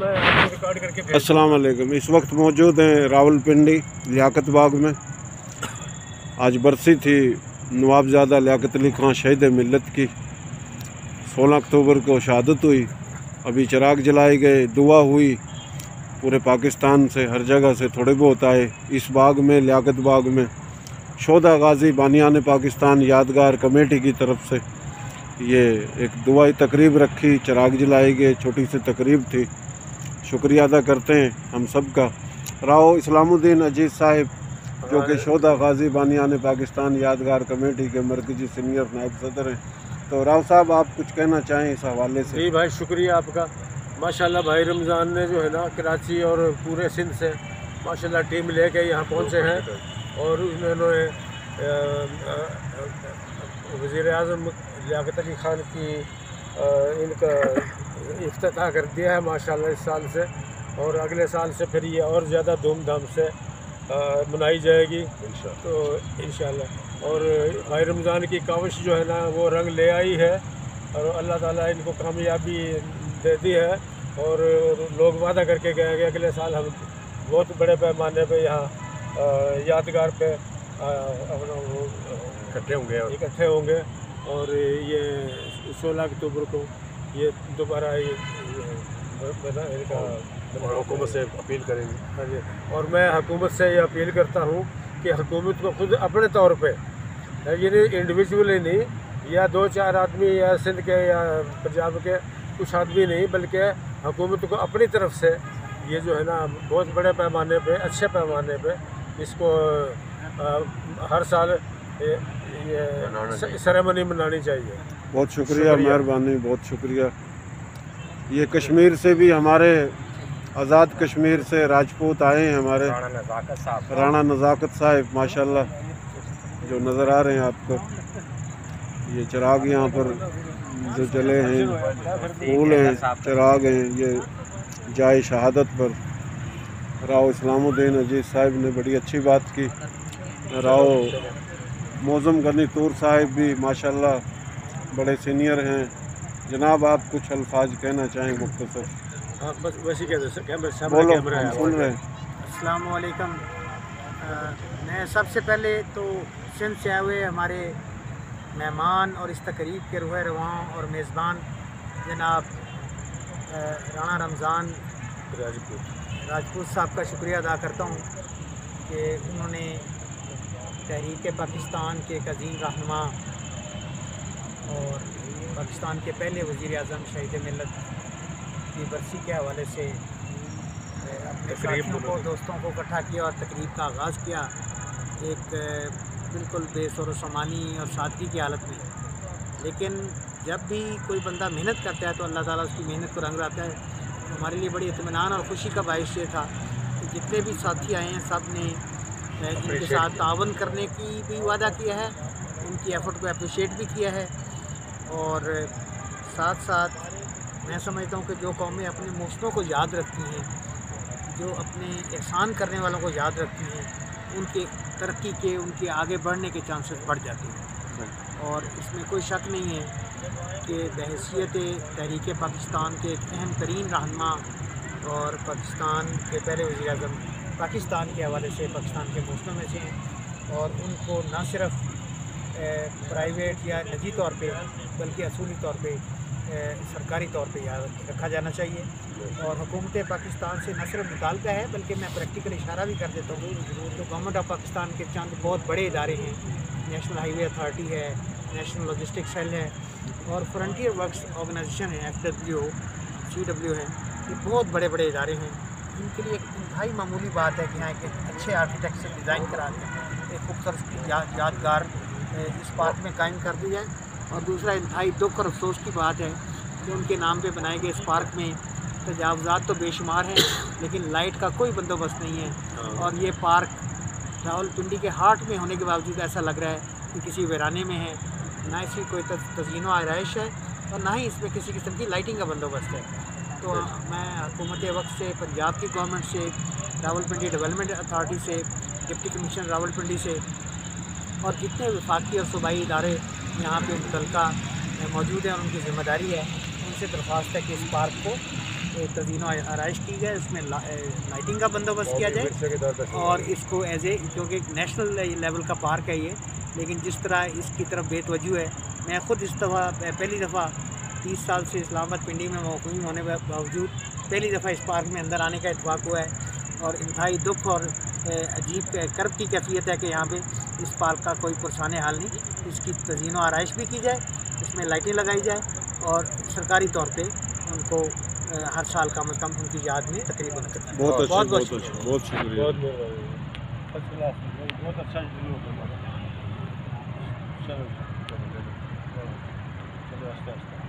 मैं आपको रिकॉर्ड करके भेज। अस्सलाम वालेकुम। इस वक्त मौजूद हैं रावलपिंडी लियाकत बाग में। आज बरसी थी नवाबजादा लियाकत अली खां शहीद मिलत की। 16 अक्टूबर को शहादत हुई। अभी चिराग जलाए गए, दुआ हुई पूरे पाकिस्तान से, हर जगह से थोड़े बहुत आए। इस बाग में, लियाकत बाग में, शोधा गाजी बानियान पाकिस्तान यादगार कमेटी की तरफ से ये एक दुआई तकरीब रखी, चिराग जलाए गए, छोटी सी तकरीब थी। शुक्रिया अदा करते हैं हम सब का। राव इस्लामुद्दीन अजीज़ साहिब जो कि शोधा गाजी बानियान पाकिस्तान यादगार कमेटी के मरकजी सीनियर नायब सदर हैं। तो राव साहब, आप कुछ कहना चाहें इस हवाले से? जी भाई, शुक्रिया आपका। माशाल्लाह भाई रमज़ान ने जो है ना कराची और पूरे सिंध से माशाल्लाह टीम लेके यहाँ पहुँचे हैं और उन्होंने वज़ीर-ए-आज़म लियाकत अली खान की इनका इफ्तिताह कर दिया है माशाल्लाह इस साल से, और अगले साल से फिर ये और ज़्यादा धूमधाम से मनाई जाएगी तो इंशाल्लाह। और भाई रमज़ान की काविश जो है ना वो रंग ले आई है और अल्लाह ताला इनको कामयाबी दे दी है। और लोग वादा करके गए कि अगले साल हम बहुत बड़े पैमाने पे यहाँ यादगार पे इकट्ठे होंगे और ये 16 अक्टूबर को ये दोबारा इनका हुकूमत से अपील करेंगे। हाँ जी, और मैं हुकूमत से ये अपील करता हूँ कि हुकूमत को खुद अपने तौर पे, यानी इंडिविजुअली नहीं, या 2-4 आदमी या सिंध के या पंजाब के कुछ आदमी नहीं, बल्कि हुकूमत को अपनी तरफ से ये जो है ना बहुत बड़े पैमाने पे, अच्छे पैमाने पे इसको हर साल ये सेरेमनी मनानी चाहिए। बहुत शुक्रिया, मेहरबानी, बहुत शुक्रिया। ये कश्मीर से भी हमारे आज़ाद कश्मीर से राजपूत आए हैं, हमारे राणा नज़ाकत साहब माशाल्लाह जो नज़र आ रहे हैं आपको। ये चिराग यहाँ पर जो जले हैं, फूल हैं, चिराग हैं, ये जाए शहादत पर। राव इस्लामुद्दीन अजीज़ साहब ने बड़ी अच्छी बात की। राव मौज़म गनी तूर साहब भी माशाल्लाह बड़े सीनियर हैं। जनाब, आप कुछ अल्फाज कहना चाहें मुख्तसर? हाँ, बस वैसे कह दे बोलो, हम सुन रहे हैं। अस्सलाम वालेकुम। मैं सबसे पहले तो सिंध से आए हुए हमारे मेहमान और इस तकरीब के रूह रवां और मेज़बान जनाब राणा रमज़ान राजपूत साहब का शुक्रिया अदा करता हूँ कि उन्होंने तहरीक पाकिस्तान के एक अज़ीम रहनुमा और पाकिस्तान के पहले वज़ीर-ए-आज़म शहीद मिलत की बरसी के हवाले से अपने साथियों को, दोस्तों को इकट्ठा किया और तकरीब का आगाज़ किया एक बिल्कुल बेसुरो सामानी और सादगी की हालत में। लेकिन जब भी कोई बंदा मेहनत करता है तो अल्लाह ताला उसकी मेहनत को रंग लाता है। हमारे लिए बड़ी इत्मीनान और ख़ुशी का बाइश ये था कि जितने भी साथी आए हैं सब ने इनके साथ तावन करने की भी वादा किया है, उनकी एफ़र्ट को अप्रिशिएट भी किया है। और साथ साथ मैं समझता हूँ कि जो कौमें अपने मौसमों को याद रखती हैं, जो अपने एहसान करने वालों को याद रखती हैं, उनके तरक्की के, उनके आगे बढ़ने के चांसेस बढ़ जाते हैं। और इसमें कोई शक नहीं है कि बहैसियत तहरीक पाकिस्तान के एक अहम तरीन रहनुमा और पाकिस्तान के पहले वज़ीर-ए-आज़म पाकिस्तान के हवाले से पाकिस्तान के मौसमों में से हैं और उनको न सिर्फ प्राइवेट या निजी तौर पे बल्कि असूली तौर पे सरकारी तौर पे याद रखा जाना चाहिए। और हुकूमत पाकिस्तान से न सिर्फ मुतालबा है बल्कि मैं प्रैक्टिकल इशारा भी कर देता हूँ। तो गवर्नमेंट ऑफ पाकिस्तान के चंद बहुत बड़े इदारे हैं, नेशनल हाईवे अथॉरिटी है, नेशनल लॉजिस्टिक सेल है और फ्रंटियर वर्क्स ऑर्गेनाइजेशन है, FW, CW है। ये बहुत बड़े बड़े इदारे हैं। इनके लिए एक इंतहाई मामूली बात है कि यहाँ एक अच्छे आर्किटेक्ट से डिज़ाइन करा के एक खूबसूरत यादगार इस पार्क में कायम कर दी जाए। और दूसरा इंतहाई दुख और अफसोस की बात है कि उनके नाम पे बनाए गए इस पार्क में तजावुज़ात तो बेशुमार हैं लेकिन लाइट का कोई बंदोबस्त नहीं है। और ये पार्क रावलपिंडी के हार्ट में होने के बावजूद ऐसा लग रहा है कि किसी वीराने में है। ना इसकी कोई तज़यीन व आराइश है और ना ही इसमें किसी किस्म की लाइटिंग का बंदोबस्त है। तो मैं हुकूमत वक्त से, पंजाब की गवर्नमेंट से, रावलपिंडी डेवलपमेंट अथॉरिटी से, डिप्टी कमिश्नर रावलपिंडी से और जितने वफाकी और सूबाई इदारे यहाँ पे मुतलका मौजूद हैं और उनकी ज़िम्मेदारी है, उनसे दरख्वास्त है कि इस पार्क को تزئین و آرائش کی جائے، اس میں لائٹنگ کا بندوبست کیا جائے اور اس کو ایز اے، کیونکہ ایک نیشنل لیول کا پارک ہے یہ، لیکن جس طرح اس کی طرف بے توجہ ہے، میں خود اس دفعہ پہلی دفعہ 30 سال سے اسلام آباد پنڈی میں مقیم ہونے کے باوجود پہلی دفعہ اس پارک میں اندر آنے کا اتفاق ہوا ہے، اور انتہائی دکھ اور عجیب کرب کی کیفیت ہے کہ یہاں پہ اس پارک کا کوئی پرسان حال نہیں، اس کی تزئین و آرائش بھی کی جائے، اس میں لائٹیں لگائی جائے اور سرکاری طور پہ ان کو ہر سال کم از کم ان کی یاد میں تقریب منعقد کی۔ بہت اچھا، بہت بہت شکریہ۔ اچھا، بہت شکریہ۔ بہت مہربانی، بہت اچھا چلو چلو آہستہ آہستہ